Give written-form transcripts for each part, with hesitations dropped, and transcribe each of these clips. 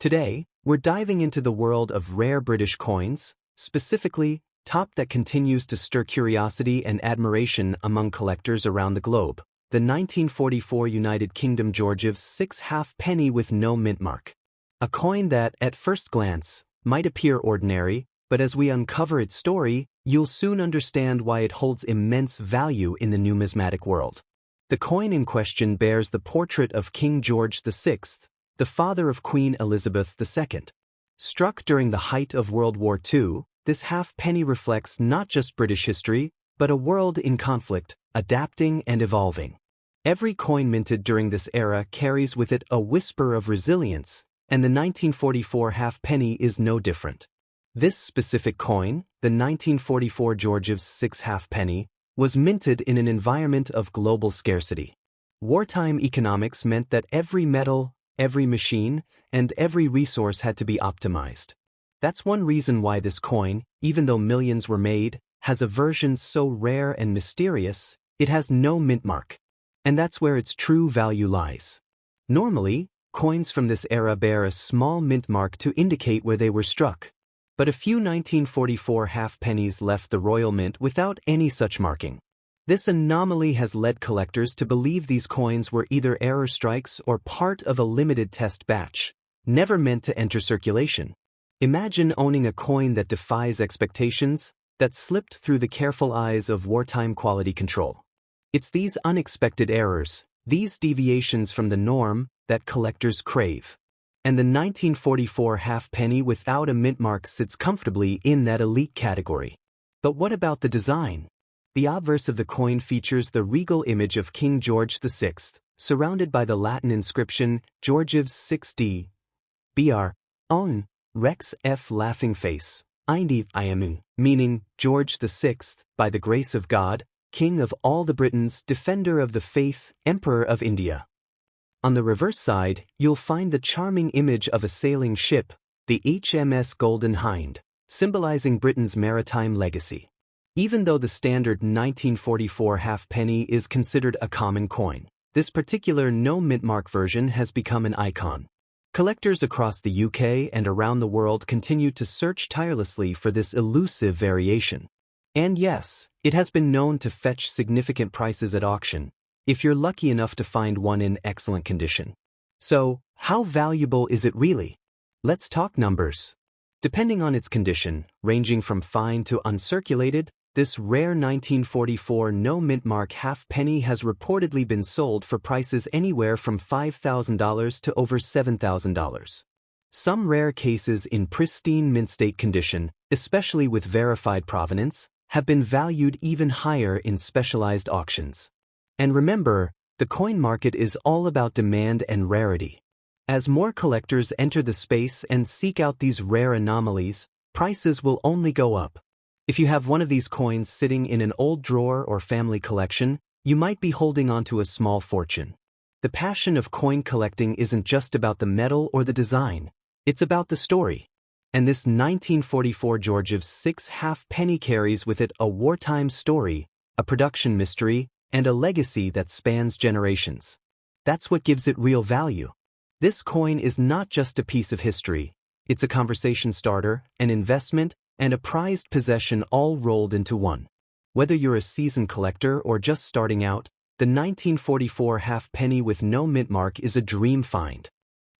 Today, we're diving into the world of rare British coins, specifically, top that continues to stir curiosity and admiration among collectors around the globe. The 1944 United Kingdom George's 6 halfpenny with no mint mark. A coin that, at first glance, might appear ordinary, but as we uncover its story, you'll soon understand why it holds immense value in the numismatic world. The coin in question bears the portrait of King George VI, the father of Queen Elizabeth II. Struck during the height of World War II, this halfpenny reflects not just British history, but a world in conflict, adapting and evolving. Every coin minted during this era carries with it a whisper of resilience, and the 1944 halfpenny is no different. This specific coin, the 1944 George's 6 halfpenny, was minted in an environment of global scarcity. Wartime economics meant that every metal, every machine, and every resource had to be optimized. That's one reason why this coin, even though millions were made, has a version so rare and mysterious, it has no mint mark. And that's where its true value lies. Normally, coins from this era bear a small mint mark to indicate where they were struck. But a few 1944 halfpennies left the Royal Mint without any such marking. This anomaly has led collectors to believe these coins were either error strikes or part of a limited test batch, never meant to enter circulation. Imagine owning a coin that defies expectations, that slipped through the careful eyes of wartime quality control. It's these unexpected errors, these deviations from the norm, that collectors crave. And the 1944 halfpenny without a mint mark sits comfortably in that elite category. But what about the design? The obverse of the coin features the regal image of King George VI, surrounded by the Latin inscription George's 6d. Br. On. Rex F. Laughing Face. Iamun, meaning George VI, by the grace of God, King of all the Britons, Defender of the Faith, Emperor of India. On the reverse side, you'll find the charming image of a sailing ship, the HMS Golden Hind, symbolizing Britain's maritime legacy. Even though the standard 1944 halfpenny is considered a common coin, this particular no mint mark version has become an icon. Collectors across the UK and around the world continue to search tirelessly for this elusive variation. And yes, it has been known to fetch significant prices at auction, if you're lucky enough to find one in excellent condition. So, how valuable is it really? Let's talk numbers. Depending on its condition, ranging from fine to uncirculated, this rare 1944 no mint mark halfpenny has reportedly been sold for prices anywhere from $5,000 to over $7,000. Some rare cases in pristine mint state condition, especially with verified provenance, have been valued even higher in specialized auctions. And remember, the coin market is all about demand and rarity. As more collectors enter the space and seek out these rare anomalies, prices will only go up. If you have one of these coins sitting in an old drawer or family collection, you might be holding onto a small fortune. The passion of coin collecting isn't just about the metal or the design, it's about the story. And this 1944 George's 6 halfpenny carries with it a wartime story, a production mystery, and a legacy that spans generations. That's what gives it real value. This coin is not just a piece of history, it's a conversation starter, an investment, and a prized possession all rolled into one. Whether you're a seasoned collector or just starting out, the 1944 halfpenny with no mint mark is a dream find.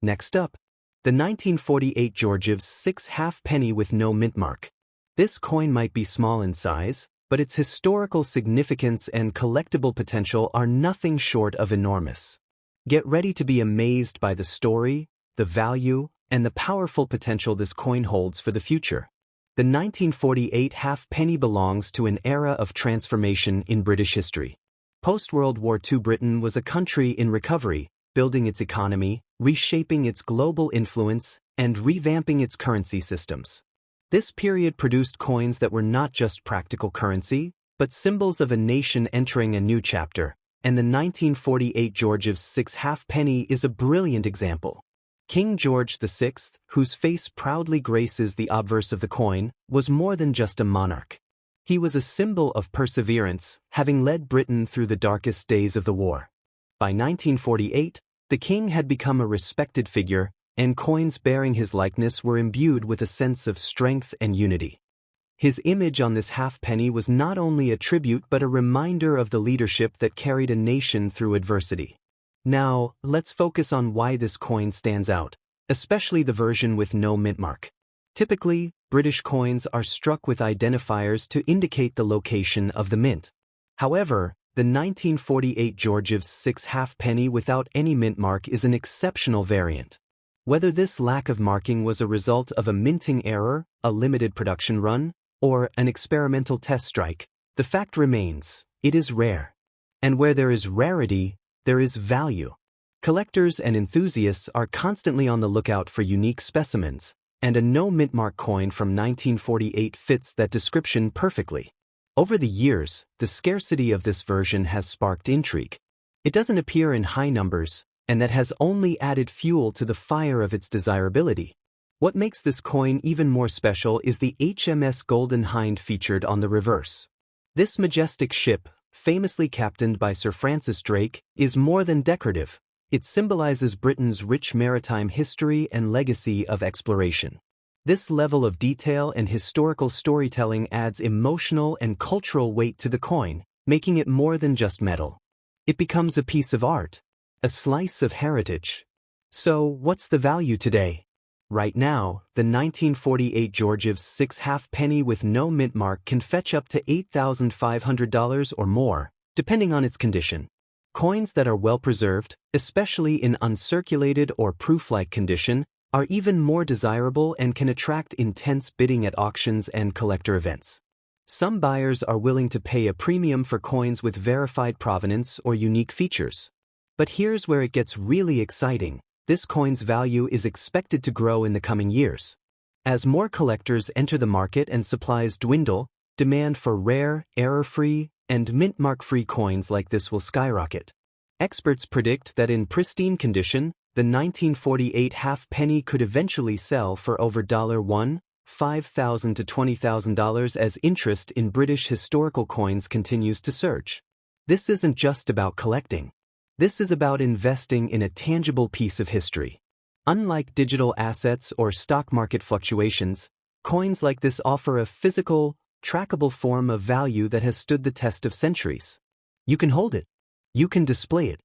Next up, the 1948 George's 6 halfpenny with no mint mark. This coin might be small in size, but its historical significance and collectible potential are nothing short of enormous. Get ready to be amazed by the story, the value, and the powerful potential this coin holds for the future. The 1948 halfpenny belongs to an era of transformation in British history. Post-World War II Britain was a country in recovery, building its economy, reshaping its global influence, and revamping its currency systems. This period produced coins that were not just practical currency, but symbols of a nation entering a new chapter, and the 1948 George's 6 halfpenny is a brilliant example. King George VI, whose face proudly graces the obverse of the coin, was more than just a monarch. He was a symbol of perseverance, having led Britain through the darkest days of the war. By 1948, the king had become a respected figure, and coins bearing his likeness were imbued with a sense of strength and unity. His image on this halfpenny was not only a tribute but a reminder of the leadership that carried a nation through adversity. Now, let's focus on why this coin stands out, especially the version with no mint mark. Typically, British coins are struck with identifiers to indicate the location of the mint. However, the 1948 Georgiev's 6 halfpenny without any mint mark is an exceptional variant. Whether this lack of marking was a result of a minting error, a limited production run, or an experimental test strike, the fact remains, it is rare. And where there is rarity, there is value. Collectors and enthusiasts are constantly on the lookout for unique specimens, and a no mint mark coin from 1948 fits that description perfectly. Over the years, the scarcity of this version has sparked intrigue. It doesn't appear in high numbers, and that has only added fuel to the fire of its desirability. What makes this coin even more special is the HMS Golden Hind featured on the reverse. This majestic ship, famously captained by Sir Francis Drake, is more than decorative. It symbolizes Britain's rich maritime history and legacy of exploration. This level of detail and historical storytelling adds emotional and cultural weight to the coin, making it more than just metal. It becomes a piece of art, a slice of heritage. So, what's the value today? Right now, the 1948 Georgiev's 6 halfpenny with no mint mark can fetch up to $8,500 or more, depending on its condition. Coins that are well preserved, especially in uncirculated or proof-like condition, are even more desirable and can attract intense bidding at auctions and collector events. Some buyers are willing to pay a premium for coins with verified provenance or unique features. But here's where it gets really exciting. This coin's value is expected to grow in the coming years. As more collectors enter the market and supplies dwindle, demand for rare, error-free, and mint-mark-free coins like this will skyrocket. Experts predict that in pristine condition, the 1948 halfpenny could eventually sell for over $5,000 to $20,000 as interest in British historical coins continues to surge. This isn't just about collecting. This is about investing in a tangible piece of history. Unlike digital assets or stock market fluctuations, coins like this offer a physical, trackable form of value that has stood the test of centuries. You can hold it. You can display it.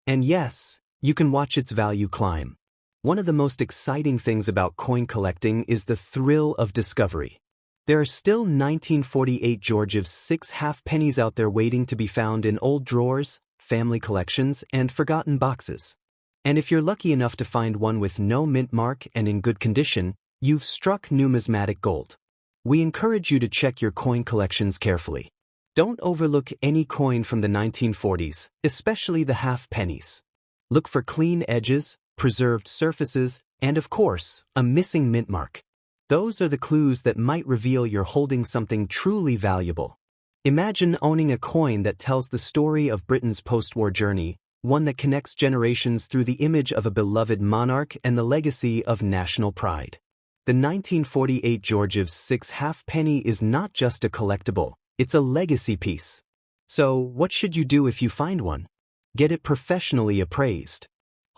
And yes, you can watch its value climb. One of the most exciting things about coin collecting is the thrill of discovery. There are still 1948 Georgiev's 6 halfpennies out there waiting to be found in old drawers, family collections, and forgotten boxes. And if you're lucky enough to find one with no mint mark and in good condition, you've struck numismatic gold. We encourage you to check your coin collections carefully. Don't overlook any coin from the 1940s, especially the halfpennies. Look for clean edges, preserved surfaces, and of course, a missing mint mark. Those are the clues that might reveal you're holding something truly valuable. Imagine owning a coin that tells the story of Britain's post-war journey, one that connects generations through the image of a beloved monarch and the legacy of national pride. The 1948 Georgiev's 6 halfpenny is not just a collectible, it's a legacy piece. So, what should you do if you find one? Get it professionally appraised.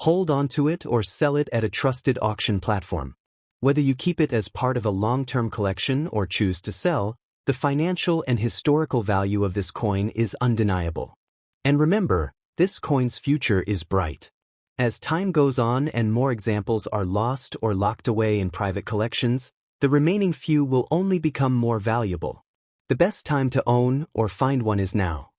Hold on to it or sell it at a trusted auction platform. Whether you keep it as part of a long-term collection or choose to sell, the financial and historical value of this coin is undeniable. And remember, this coin's future is bright. As time goes on and more examples are lost or locked away in private collections, the remaining few will only become more valuable. The best time to own or find one is now.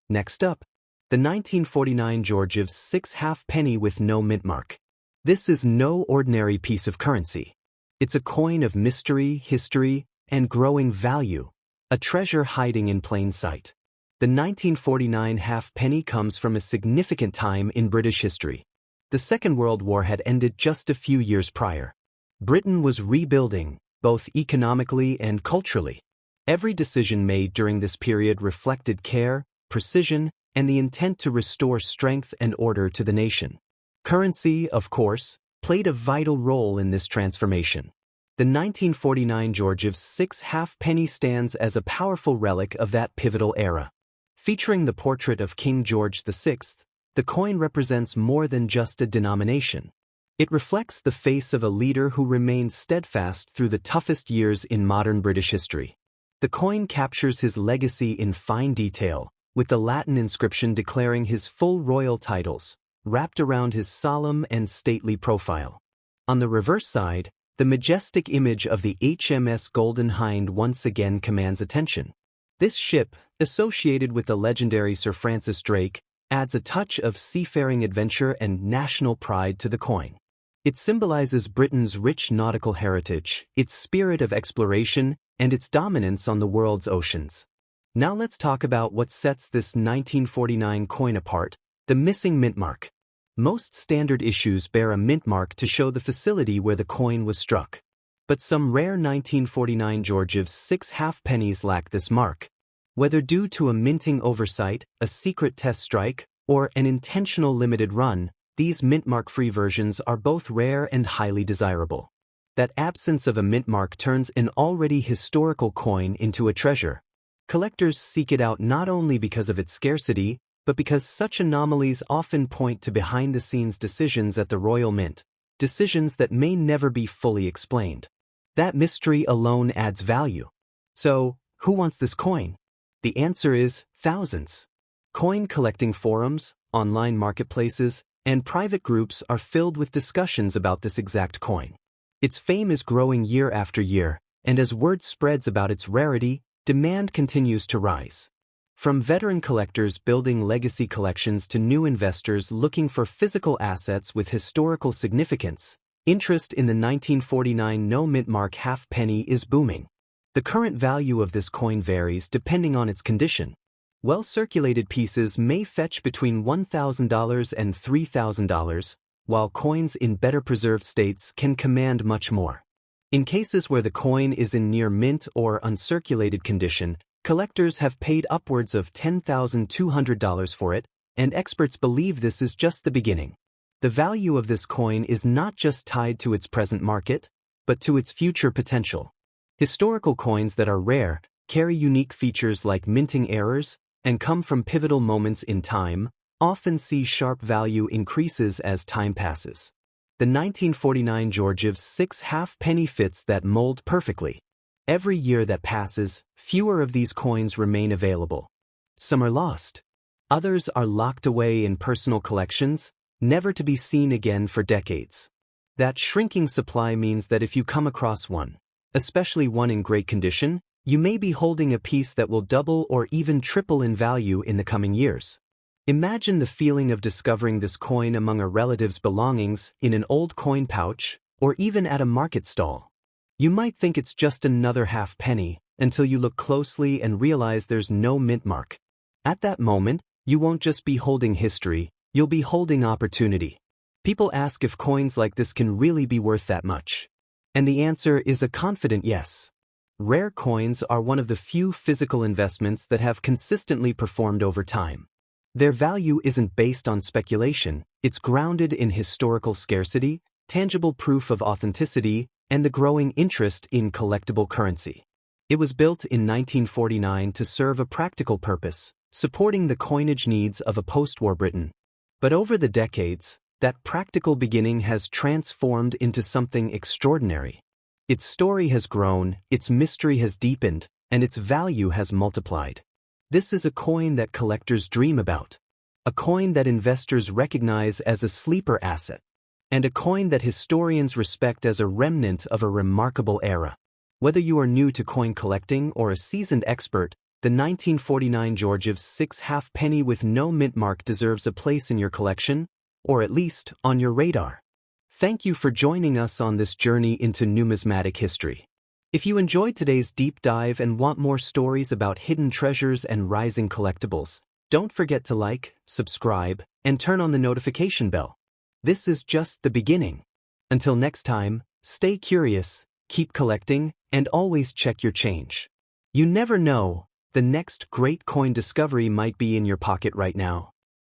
Next up, the 1949 Georgiev's 6 halfpenny with no mint mark. This is no ordinary piece of currency. It's a coin of mystery, history, and growing value, a treasure hiding in plain sight. The 1949 halfpenny comes from a significant time in British history. The Second World War had ended just a few years prior. Britain was rebuilding, both economically and culturally. Every decision made during this period reflected care, precision, and the intent to restore strength and order to the nation. Currency, of course, played a vital role in this transformation. The 1949 Georgiev's 6 halfpenny stands as a powerful relic of that pivotal era. Featuring the portrait of King George VI, the coin represents more than just a denomination. It reflects the face of a leader who remained steadfast through the toughest years in modern British history. The coin captures his legacy in fine detail, with the Latin inscription declaring his full royal titles, wrapped around his solemn and stately profile. On the reverse side, the majestic image of the HMS Golden Hind once again commands attention. This ship, associated with the legendary Sir Francis Drake, adds a touch of seafaring adventure and national pride to the coin. It symbolizes Britain's rich nautical heritage, its spirit of exploration, and its dominance on the world's oceans. Now let's talk about what sets this 1949 coin apart: the missing mint mark. Most standard issues bear a mint mark to show the facility where the coin was struck. But some rare 1949 Georgiev's 6 halfpennies lack this mark. Whether due to a minting oversight, a secret test strike, or an intentional limited run, these mint mark-free versions are both rare and highly desirable. That absence of a mint mark turns an already historical coin into a treasure. Collectors seek it out not only because of its scarcity, but because such anomalies often point to behind-the-scenes decisions at the Royal Mint, decisions that may never be fully explained. That mystery alone adds value. So, who wants this coin? The answer is thousands. Coin collecting forums, online marketplaces, and private groups are filled with discussions about this exact coin. Its fame is growing year after year, and as word spreads about its rarity, demand continues to rise. From veteran collectors building legacy collections to new investors looking for physical assets with historical significance, interest in the 1949 no-mint mark halfpenny is booming. The current value of this coin varies depending on its condition. Well-circulated pieces may fetch between $1,000 and $3,000, while coins in better preserved states can command much more. In cases where the coin is in near mint or uncirculated condition, collectors have paid upwards of $10,200 for it, and experts believe this is just the beginning. The value of this coin is not just tied to its present market, but to its future potential. Historical coins that are rare carry unique features like minting errors and come from pivotal moments in time, often see sharp value increases as time passes. The 1949 Georgiev's 6 halfpenny fits that mold perfectly. Every year that passes, fewer of these coins remain available. Some are lost. Others are locked away in personal collections, never to be seen again for decades. That shrinking supply means that if you come across one, especially one in great condition, you may be holding a piece that will double or even triple in value in the coming years. Imagine the feeling of discovering this coin among a relative's belongings, in an old coin pouch, or even at a market stall. You might think it's just another halfpenny, until you look closely and realize there's no mint mark. At that moment, you won't just be holding history, you'll be holding opportunity. People ask if coins like this can really be worth that much. And the answer is a confident yes. Rare coins are one of the few physical investments that have consistently performed over time. Their value isn't based on speculation, it's grounded in historical scarcity, tangible proof of authenticity, and the growing interest in collectible currency. It was built in 1949 to serve a practical purpose, supporting the coinage needs of a post-war Britain. But over the decades, that practical beginning has transformed into something extraordinary. Its story has grown, its mystery has deepened, and its value has multiplied. This is a coin that collectors dream about, a coin that investors recognize as a sleeper asset, and a coin that historians respect as a remnant of a remarkable era. Whether you are new to coin collecting or a seasoned expert, the 1949 Georgiev's 6 halfpenny with no mint mark deserves a place in your collection, or at least on your radar. Thank you for joining us on this journey into numismatic history. If you enjoyed today's deep dive and want more stories about hidden treasures and rising collectibles, don't forget to like, subscribe, and turn on the notification bell. This is just the beginning. Until next time, stay curious, keep collecting, and always check your change. You never know, the next great coin discovery might be in your pocket right now.